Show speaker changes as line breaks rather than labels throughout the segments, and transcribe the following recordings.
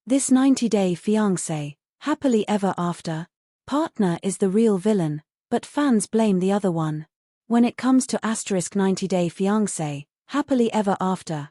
This 90-day fiancé, happily ever after, partner is the real villain, but fans blame the other one. When it comes to 90-day fiancé, happily ever after,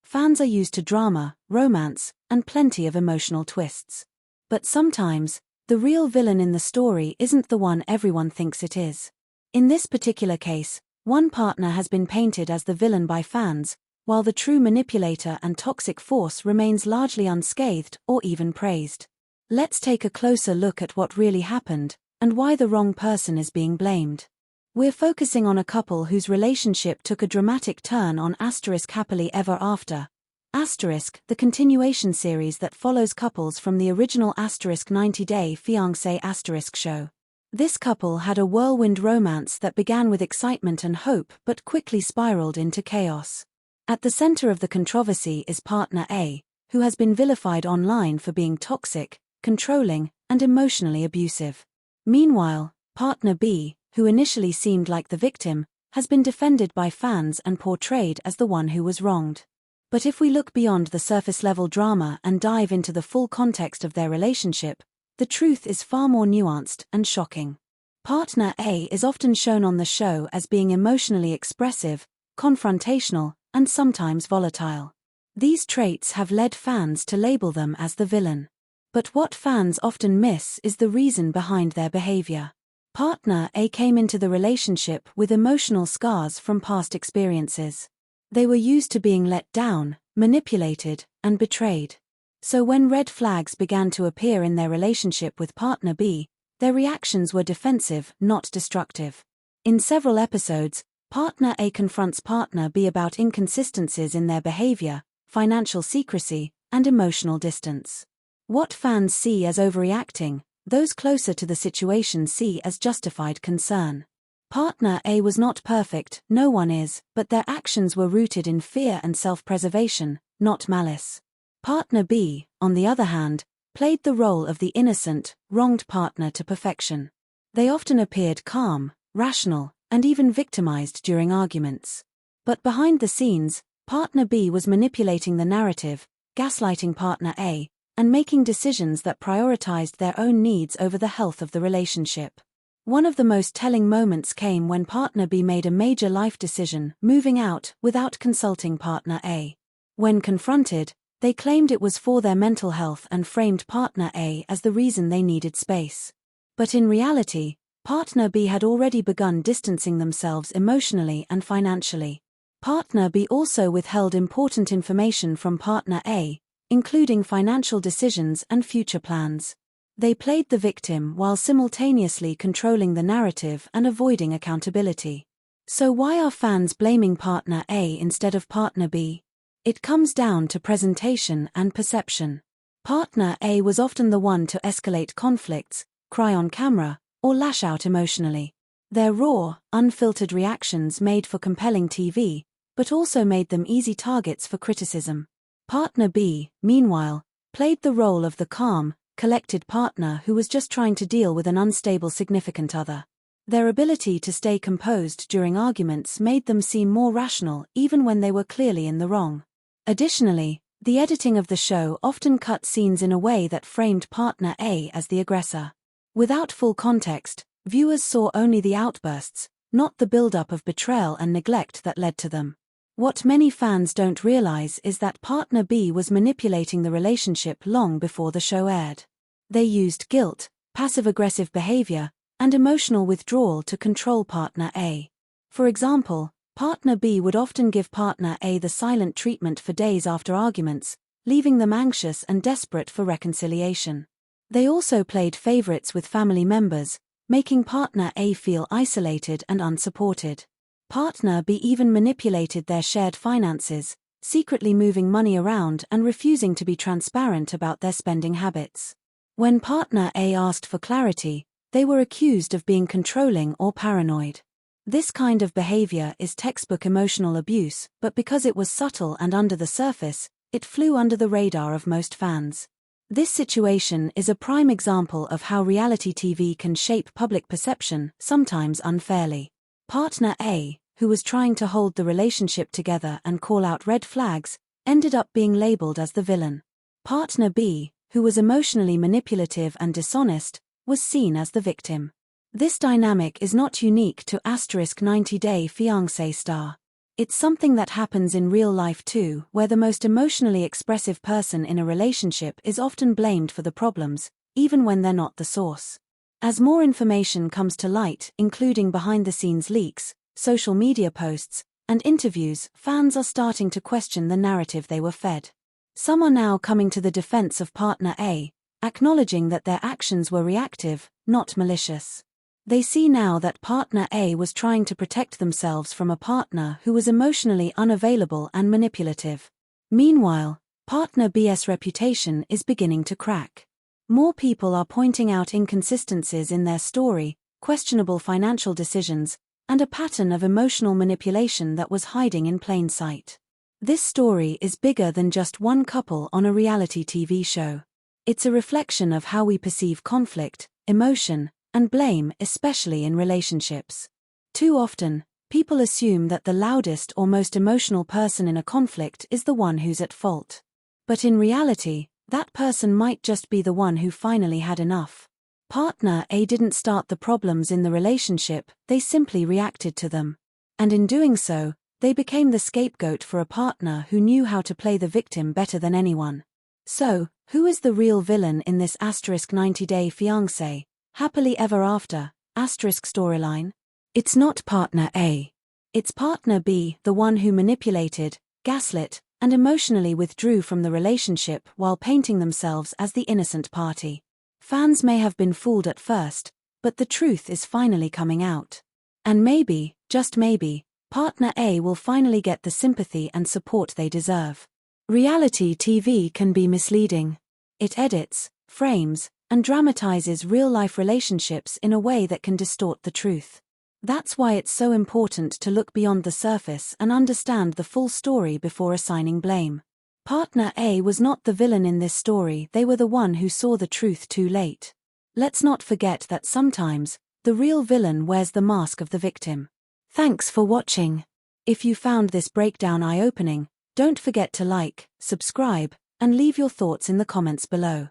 fans are used to drama, romance, and plenty of emotional twists. But sometimes, the real villain in the story isn't the one everyone thinks it is. In this particular case, one partner has been painted as the villain by fans, while the true manipulator and toxic force remains largely unscathed or even praised. Let's take a closer look at what really happened, and why the wrong person is being blamed. We're focusing on a couple whose relationship took a dramatic turn on happily ever after. The continuation series that follows couples from the original 90-day fiancé show. This couple had a whirlwind romance that began with excitement and hope but quickly spiraled into chaos. At the center of the controversy is partner A, who has been vilified online for being toxic, controlling, and emotionally abusive. Meanwhile, partner B, who initially seemed like the victim, has been defended by fans and portrayed as the one who was wronged. But if we look beyond the surface-level drama and dive into the full context of their relationship, the truth is far more nuanced and shocking. Partner A is often shown on the show as being emotionally expressive, confrontational, and sometimes volatile. These traits have led fans to label them as the villain. But what fans often miss is the reason behind their behavior. Partner A came into the relationship with emotional scars from past experiences. They were used to being let down, manipulated, and betrayed. So when red flags began to appear in their relationship with partner B, their reactions were defensive, not destructive. In several episodes, partner A confronts partner B about inconsistencies in their behavior, financial secrecy, and emotional distance. What fans see as overreacting, those closer to the situation see as justified concern. Partner A was not perfect, no one is, but their actions were rooted in fear and self-preservation, not malice. Partner B, on the other hand, played the role of the innocent, wronged partner to perfection. They often appeared calm, rational, and even victimized during arguments. But behind the scenes, partner B was manipulating the narrative, gaslighting partner A, and making decisions that prioritized their own needs over the health of the relationship. One of the most telling moments came when partner B made a major life decision, moving out, without consulting partner A. When confronted, they claimed it was for their mental health and framed partner A as the reason they needed space. But in reality, partner B had already begun distancing themselves emotionally and financially. Partner B also withheld important information from partner A, including financial decisions and future plans. They played the victim while simultaneously controlling the narrative and avoiding accountability. So why are fans blaming partner A instead of partner B? It comes down to presentation and perception. Partner A was often the one to escalate conflicts, cry on camera, or lash out emotionally. Their raw, unfiltered reactions made for compelling TV, but also made them easy targets for criticism. Partner B, meanwhile, played the role of the calm, collected partner who was just trying to deal with an unstable significant other. Their ability to stay composed during arguments made them seem more rational even when they were clearly in the wrong. Additionally, the editing of the show often cut scenes in a way that framed partner A as the aggressor. Without full context, viewers saw only the outbursts, not the build-up of betrayal and neglect that led to them. What many fans don't realize is that partner B was manipulating the relationship long before the show aired. They used guilt, passive-aggressive behavior, and emotional withdrawal to control partner A. For example, partner B would often give partner A the silent treatment for days after arguments, leaving them anxious and desperate for reconciliation. They also played favorites with family members, making partner A feel isolated and unsupported. Partner B even manipulated their shared finances, secretly moving money around and refusing to be transparent about their spending habits. When partner A asked for clarity, they were accused of being controlling or paranoid. This kind of behavior is textbook emotional abuse, but because it was subtle and under the surface, it flew under the radar of most fans. This situation is a prime example of how reality TV can shape public perception, sometimes unfairly. Partner A, who was trying to hold the relationship together and call out red flags, ended up being labeled as the villain. Partner B, who was emotionally manipulative and dishonest, was seen as the victim. This dynamic is not unique to *90 Day Fiancé star. It's something that happens in real life too, where the most emotionally expressive person in a relationship is often blamed for the problems, even when they're not the source. As more information comes to light, including behind-the-scenes leaks, social media posts, and interviews, fans are starting to question the narrative they were fed. Some are now coming to the defense of partner A, acknowledging that their actions were reactive, not malicious. They see now that partner A was trying to protect themselves from a partner who was emotionally unavailable and manipulative. Meanwhile, partner B's reputation is beginning to crack. More people are pointing out inconsistencies in their story, questionable financial decisions, and a pattern of emotional manipulation that was hiding in plain sight. This story is bigger than just one couple on a reality TV show. It's a reflection of how we perceive conflict, emotion, and blame, especially in relationships. Too often, people assume that the loudest or most emotional person in a conflict is the one who's at fault. But in reality, that person might just be the one who finally had enough. Partner A didn't start the problems in the relationship, they simply reacted to them. And in doing so, they became the scapegoat for a partner who knew how to play the victim better than anyone. So, who is the real villain in this *90 Day Fiancé, happily ever after, storyline? It's not partner A. It's partner B, the one who manipulated, gaslit, and emotionally withdrew from the relationship while painting themselves as the innocent party. Fans may have been fooled at first, but the truth is finally coming out. And maybe, just maybe, partner A will finally get the sympathy and support they deserve. Reality TV can be misleading. It edits, frames, and dramatizes real-life relationships in a way that can distort the truth. That's why it's so important to look beyond the surface and understand the full story before assigning blame. Partner A was not the villain in this story, they were the one who saw the truth too late. Let's not forget that sometimes, the real villain wears the mask of the victim. Thanks for watching. If you found this breakdown eye-opening, don't forget to like, subscribe, and leave your thoughts in the comments below.